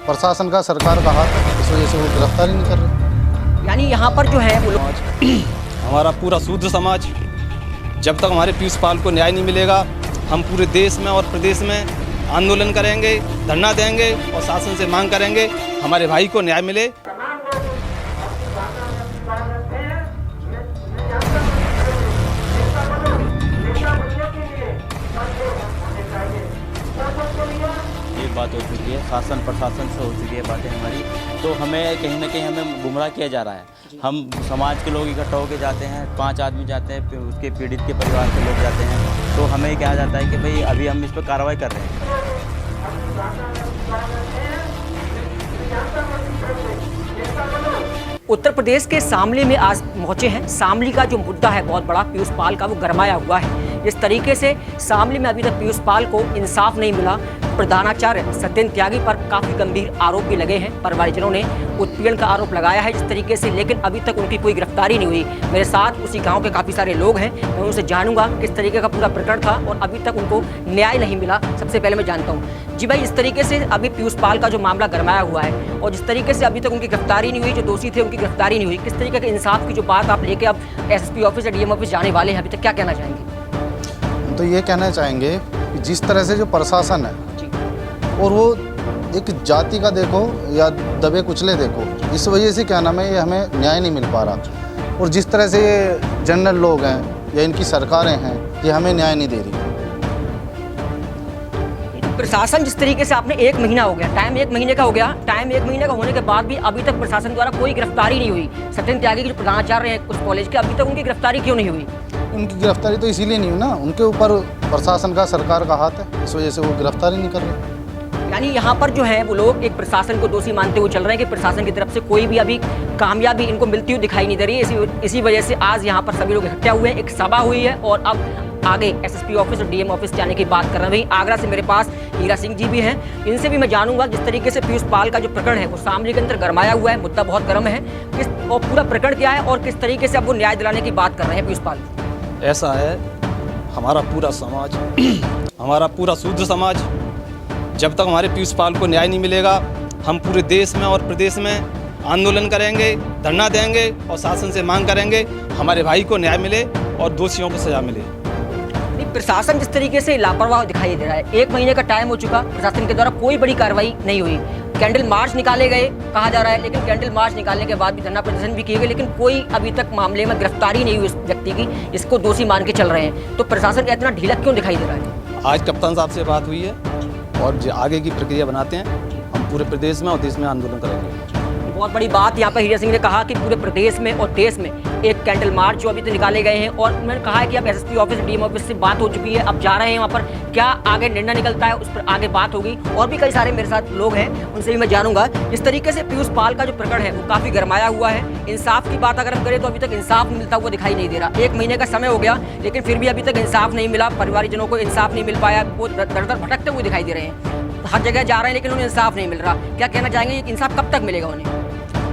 प्रशासन का, सरकार का हाथ है, इस वजह से वो गिरफ्तारी नहीं कर रहे। यानी यहाँ पर जो है वो लोग हमारा पूरा शूद्र समाज, जब तक हमारे पीयूष पाल को न्याय नहीं मिलेगा, हम पूरे देश में और प्रदेश में आंदोलन करेंगे, धरना देंगे और शासन से मांग करेंगे हमारे भाई को न्याय मिले। ये बात हो चुकी है, शासन प्रशासन से हो चुकी है बातें हमारी, तो हमें कहीं ना कहीं हमें गुमराह किया जा रहा है। हम समाज के लोग इकट्ठा होकर जाते हैं, 5 आदमी जाते हैं, उसके पीड़ित के परिवार के लोग जाते हैं, तो हमें कहा जाता है कि भाई अभी हम इस पर कार्रवाई कर रहे हैं। उत्तर प्रदेश के शामली में आज पहुंचे हैं। शामली का जो मुद्दा है बहुत बड़ा, पीयूष पाल का, वो गरमाया हुआ है। इस तरीके से शामली में अभी तक पीयूष पाल को इंसाफ नहीं मिला। प्रधानाचार्य सत्येंद्र त्यागी पर काफ़ी गंभीर आरोप भी लगे हैं। परिवारजनों ने उत्पीड़न का आरोप लगाया है जिस तरीके से, लेकिन अभी तक उनकी कोई गिरफ्तारी नहीं हुई। मेरे साथ उसी गांव के काफ़ी सारे लोग हैं, मैं उनसे जानूंगा किस तरीके का पूरा प्रकरण था और अभी तक उनको न्याय नहीं मिला। सबसे पहले मैं जानता हूँ जी भाई, इस तरीके से अभी पीयूष पाल का जो मामला गरमाया हुआ है और जिस तरीके से अभी तक उनकी गिरफ्तारी नहीं हुई, जो दोषी थे उनकी गिरफ्तारी नहीं हुई, किस तरीके के इंसाफ की जो बात आप लेके अब एसएसपी ऑफिस या डीएम ऑफिस जाने वाले हैं, अभी तक क्या कहना चाहेंगे? तो ये कहना चाहेंगे कि जिस तरह से जो प्रशासन है और वो एक जाति का देखो या दबे कुचले देखो, इस वजह से क्या नाम है, ये हमें न्याय नहीं मिल पा रहा। और जिस तरह से ये जनरल लोग हैं या इनकी सरकारें हैं, ये हमें न्याय नहीं दे रही। प्रशासन जिस तरीके से, आपने 1 महीना हो गया, टाइम 1 महीने का हो गया, टाइम 1 महीने का होने के बाद भी अभी तक प्रशासन द्वारा कोई गिरफ्तारी नहीं हुई। सत्येंद्र त्यागी के जो प्रधानाचार्य हैं उस कॉलेज के, अभी तक उनकी गिरफ्तारी क्यों नहीं हुई? उनकी गिरफ्तारी तो इसीलिए नहीं हुई ना, उनके ऊपर प्रशासन का, सरकार का हाथ है, इस वजह से वो गिरफ्तारी नहीं कर रहे। यानी यहाँ पर जो है वो लोग एक प्रशासन को दोषी मानते हुए चल रहे हैं कि प्रशासन की तरफ से कोई भी अभी कामयाबी इनको मिलती हुई दिखाई नहीं दे रही है। इसी वजह से आज यहाँ पर सभी लोग इकट्ठे हुए हैं, एक सभा हुई है और अब आगे एसएसपी ऑफिस और डीएम ऑफिस जाने की बात कर रहे हैं। आगरा से मेरे पास हीरा सिंह जी भी हैं, इनसे भी मैं जानूंगा जिस तरीके से पीयूष पाल का जो प्रकरण है वो शामली के अंदर गरमाया हुआ है, मुद्दा बहुत गर्म है, किस और पूरा प्रकरण क्या है और किस तरीके से अब वो न्याय दिलाने की बात कर रहे हैं पीयूष पाल? ऐसा है, हमारा पूरा समाज, हमारा पूरा शूद्र समाज, जब तक हमारे पीयूष पाल को न्याय नहीं मिलेगा, हम पूरे देश में और प्रदेश में आंदोलन करेंगे, धरना देंगे और शासन से मांग करेंगे हमारे भाई को न्याय मिले और दोषियों को सजा मिले। प्रशासन जिस तरीके से लापरवाह दिखाई दे रहा है, 1 महीने का टाइम हो चुका, प्रशासन के द्वारा कोई बड़ी कार्रवाई नहीं हुई। कैंडल मार्च निकाले गए कहा जा रहा है, लेकिन कैंडल मार्च निकालने के बाद भी धरना प्रदर्शन भी किए गए, लेकिन कोई अभी तक मामले में गिरफ्तारी नहीं हुई इस व्यक्ति की, इसको दोषी मान के चल रहे हैं। तो प्रशासन का इतना ढीला क्यों दिखाई दे रहा है? आज कप्तान साहब से बात हुई है और जो आगे की प्रक्रिया बनाते हैं, हम पूरे प्रदेश में और देश में आंदोलन करेंगे। बहुत बड़ी बात यहाँ पर हीरा सिंह ने कहा कि पूरे प्रदेश में और देश में एक कैंडल मार्च जो अभी तो निकाले गए हैं और उन्होंने कहा है कि अब एसएसपी ऑफिस डीएम ऑफिस से बात हो चुकी है, अब जा रहे हैं वहाँ पर, क्या आगे निर्णय निकलता है उस पर आगे बात होगी। और भी कई सारे मेरे साथ लोग हैं, उनसे भी मैं जानूंगा। इस तरीके से पीयूष पाल का जो प्रकरण है वो काफ़ी गरमाया हुआ है। इंसाफ की बात अगर हम करें तो अभी तक इंसाफ मिलता हुआ दिखाई नहीं दे रहा। 1 महीने का समय हो गया, लेकिन फिर भी अभी तक इंसाफ नहीं मिला, परिवारजनों को इंसाफ नहीं मिल पाया, वो दर दर भटकते हुए दिखाई दे रहे हैं, हर जगह जा रहे हैं लेकिन उन्हें इंसाफ नहीं मिल रहा। क्या कहना चाहेंगे, इंसाफ कब तक मिलेगा उन्हें?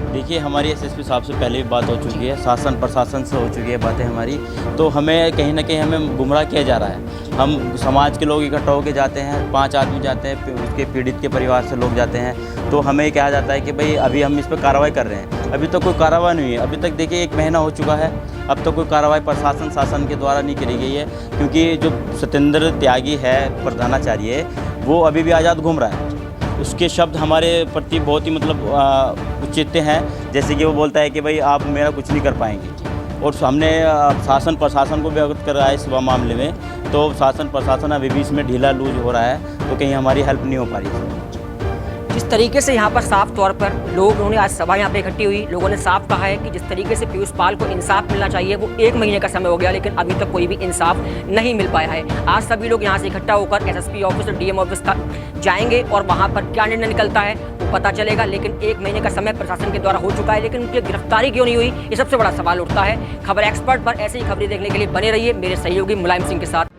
देखिए, हमारी एसएसपी साहब से पहले भी बात हो चुकी है, शासन प्रशासन से हो चुकी है बातें हमारी, तो हमें कहीं ना कहीं हमें गुमराह किया जा रहा है। हम समाज के लोग इकट्ठा होकर जाते हैं, 5 आदमी जाते हैं, उसके पीड़ित के परिवार से लोग जाते हैं, तो हमें कहा जाता है कि भाई अभी हम इस पर कार्रवाई कर रहे हैं। अभी तक कोई कार्रवाई नहीं हुई है। अभी तक देखिए 1 महीना हो चुका है, अब तक कोई कार्रवाई प्रशासन शासन के द्वारा नहीं करी गई है, क्योंकि जो सत्येंद्र त्यागी है प्रधानाचार्य, वो अभी भी आज़ाद घूम रहा है। उसके शब्द हमारे प्रति बहुत ही मतलब उचित हैं, जैसे कि वो बोलता है कि भाई आप मेरा कुछ नहीं कर पाएंगे। और हमने शासन प्रशासन को भी अवगत कराया इस मामले में, तो शासन प्रशासन अभी भी इसमें ढीला लूज हो रहा है, तो कहीं हमारी हेल्प नहीं हो पा रही है। जिस तरीके से यहाँ पर साफ तौर पर लोगों ने आज सभा यहाँ पे इकट्ठी हुई, लोगों ने साफ कहा है कि जिस तरीके से पीयूष पाल को इंसाफ मिलना चाहिए, वो 1 महीने का समय हो गया लेकिन अभी तक कोई भी इंसाफ नहीं मिल पाया है। आज सभी लोग यहाँ से इकट्ठा होकर एसएसपी ऑफिस और डीएम ऑफिस का जाएंगे और वहाँ पर क्या निर्णय निकलता है वो पता चलेगा। लेकिन 1 महीने का समय प्रशासन के द्वारा हो चुका है, लेकिन उनकी गिरफ्तारी क्यों नहीं हुई, ये सबसे बड़ा सवाल उठता है। खबर एक्सपर्ट पर ऐसी ही खबरें देखने के लिए बने रहिए मेरे सहयोगी मुलायम सिंह के साथ।